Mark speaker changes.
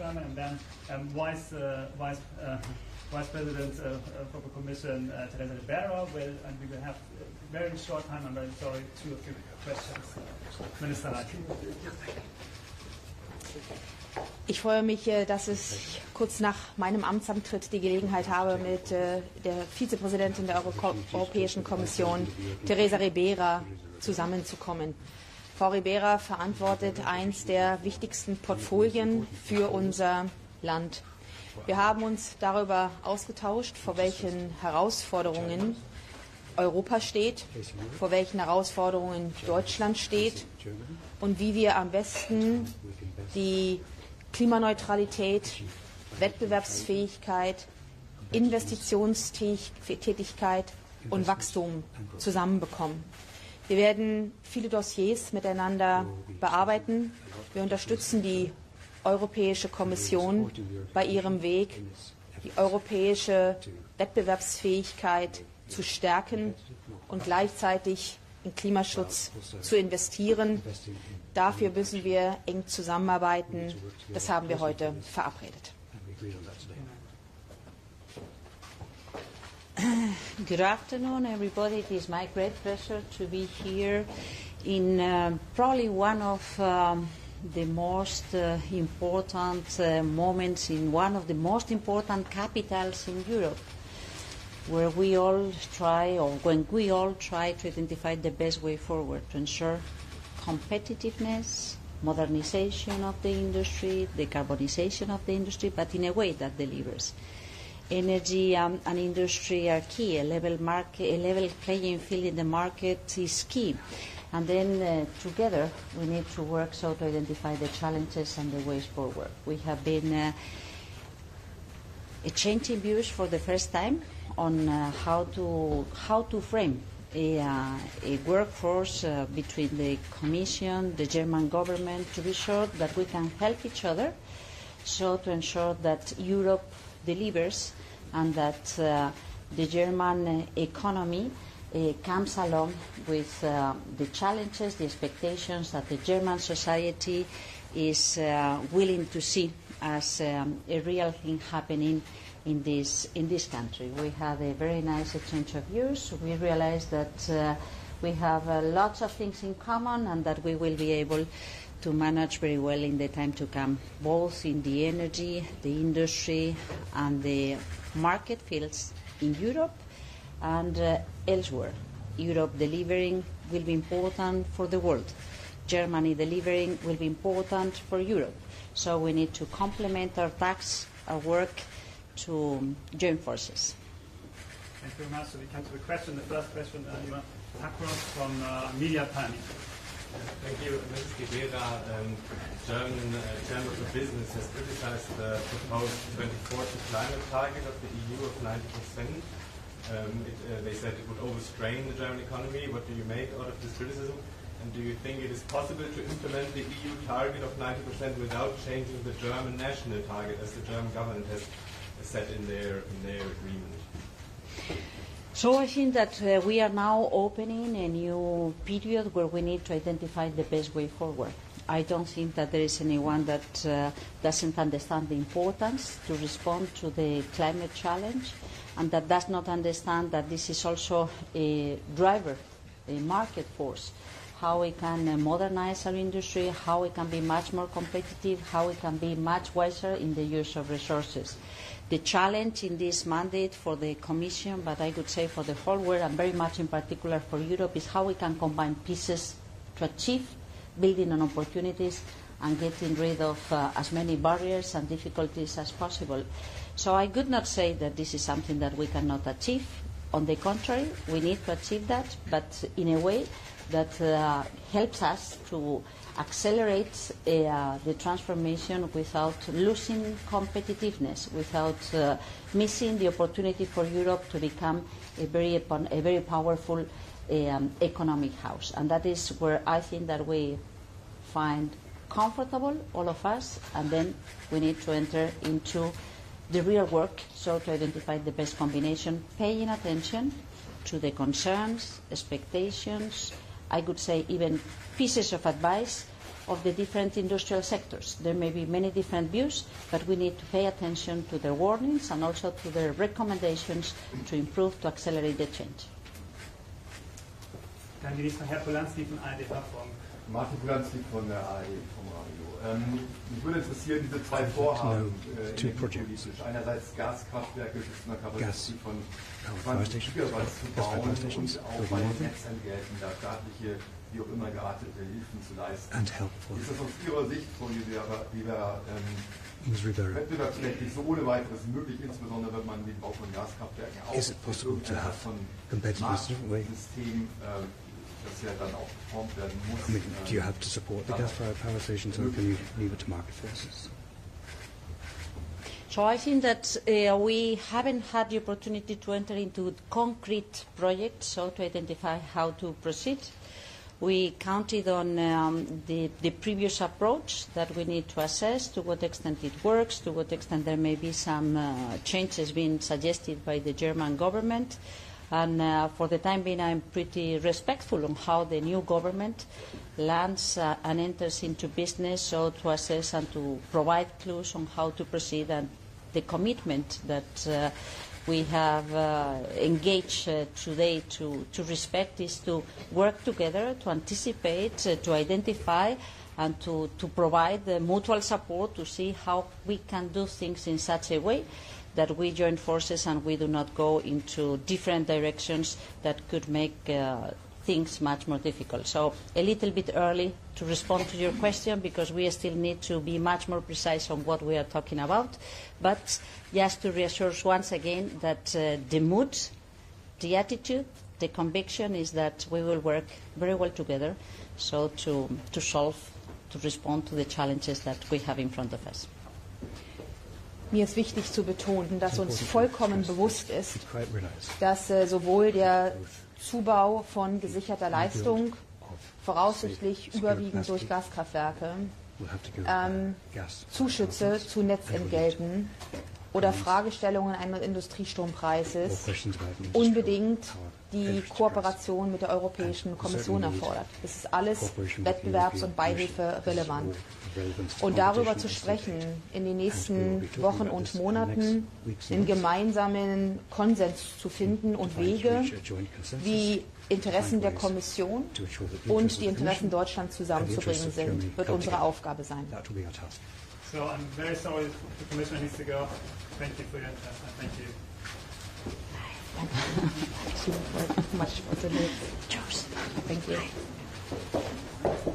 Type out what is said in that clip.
Speaker 1: Chairman, and then Vice President for the Commission, Teresa Ribera, and we will have a very short time. I'm very sorry, 2 or 3 questions. Minister Reiche.
Speaker 2: Ich freue mich, dass ich kurz nach meinem Amtsantritt die Gelegenheit habe, mit der Vizepräsidentin der Europäischen Kommission, Teresa Ribera, zusammenzukommen. Frau Ribera verantwortet eins der wichtigsten Portfolien für unser Land. Wir haben uns darüber ausgetauscht, vor welchen Herausforderungen Europa steht, vor welchen Herausforderungen Deutschland steht und wie wir am besten die Klimaneutralität, Wettbewerbsfähigkeit, Investitionstätigkeit und Wachstum zusammenbekommen. Wir werden viele Dossiers miteinander bearbeiten. Wir unterstützen die Europäische Kommission bei ihrem Weg, die europäische Wettbewerbsfähigkeit zu stärken und gleichzeitig in Klimaschutz zu investieren. Dafür müssen wir eng zusammenarbeiten. Das haben wir heute verabredet.
Speaker 3: Good afternoon, everybody. It is my great pleasure to be here in probably one of the most important moments in one of the most important capitals in Europe, where we all try, or when we all try to identify the best way forward to ensure competitiveness, modernization of the industry, decarbonization of the industry, but in a way that delivers. Energy and industry are key. A level playing field in the market is key. And then together we need to work so to identify the challenges and the ways forward. We have been exchanging views for the first time on how to frame a workforce between the Commission, the German government, to be sure that we can help each other, so to ensure that Europe delivers and that the German economy comes along with the challenges, the expectations that the German society is willing to see as a real thing happening in this country. We had a very nice exchange of views. We realized that we have lots of things in common and that we will be able to manage very well in the time to come, both in the energy, the industry, and the market fields in Europe and elsewhere. Europe delivering will be important for the world. Germany delivering will be important for Europe. So we need to complement our tasks, our work, to join forces.
Speaker 1: Thank you very much. So we come to the question. The first question, Akros from Media Planning.
Speaker 4: Thank you. Mrs. Ribera, German Chamber of Business has criticized the proposed 2040 climate target of the EU of 90%. They said it would overstrain the German economy. What do you make out of this criticism? And do you think it is possible to implement the EU target of 90% without changing the German national target, as the German government has set in their agreement?
Speaker 3: So I think that we are now opening a new period where we need to identify the best way forward. I don't think that there is anyone that doesn't understand the importance to respond to the climate challenge, and that does not understand that this is also a driver, a market force, how we can modernize our industry, how we can be much more competitive, how we can be much wiser in the use of resources. The challenge in this mandate for the Commission, but I could say for the whole world, and very much in particular for Europe, is how we can combine pieces to achieve building on opportunities and getting rid of as many barriers and difficulties as possible. So I could not say that this is something that we cannot achieve. On the contrary, we need to achieve that, but in a way that helps us to accelerate the transformation without losing competitiveness, without missing the opportunity for Europe to become a very powerful economic house. And that is where I think that we find comfortable, all of us, and then we need to enter into the real work, so to identify the best combination, paying attention to the concerns, expectations, I could say even pieces of advice of the different industrial sectors. There may be many different views, but we need to pay attention to their warnings and also to their recommendations to improve, to accelerate the change.
Speaker 1: Dann die nächste Herr Polanski von ARD-Funk.
Speaker 5: Martin Polanski von der ARD vom Radio. Mich würde interessieren, diese zwei Vorhaben energiepolitisch. Einerseits Gaskraftwerke bis zu einer Kapazität von 20 Gigawatt zu bauen und auch bei den Netzentgelten da staatliche, wie auch immer geartete Hilfen zu leisten. Ist das aus Ihrer Sicht, Frau Ribera, wettbewerbsrechtlich so ohne weiteres möglich, insbesondere wenn man den Bau von Gaskraftwerken auch irgendeine Art von Marktsystem, das ja dann auch geformt werden muss.
Speaker 6: I mean, do you have to support the gas-fired power stations, or can you leave it to market forces?
Speaker 3: So I think that we haven't had the opportunity to enter into concrete projects, so to identify how to proceed. We counted on the previous approach that we need to assess to what extent it works, to what extent there may be some changes being suggested by the German government. And for the time being, I'm pretty respectful on how the new government lands and enters into business, so to assess and to provide clues on how to proceed. And the commitment that we have engaged today to respect is to work together, to anticipate, to identify, and to provide mutual support to see how we can do things in such a way that we join forces and we do not go into different directions that could make things much more difficult. So a little bit early to respond to your question because we still need to be much more precise on what we are talking about. But just to reassure once again that the mood, the attitude, the conviction is that we will work very well together so to respond to the challenges that we have in front of us.
Speaker 2: Mir ist wichtig zu betonen, dass uns vollkommen bewusst ist, dass sowohl der Zubau von gesicherter Leistung, voraussichtlich überwiegend durch Gaskraftwerke, Zuschüsse zu Netzentgelten oder Fragestellungen eines Industriestrompreises unbedingt die Kooperation mit der Europäischen Kommission erfordert. Das ist alles wettbewerbs- und beihilferelevant. Und darüber zu sprechen, in den nächsten Wochen und Monaten einen gemeinsamen Konsens zu finden und Wege, wie Interessen der Kommission und die Interessen Deutschlands zusammenzubringen sind, wird unsere Aufgabe sein.
Speaker 1: So I'm very sorry the Commissioner needs to go. Thank you for your time. Thank you.
Speaker 2: Thank you.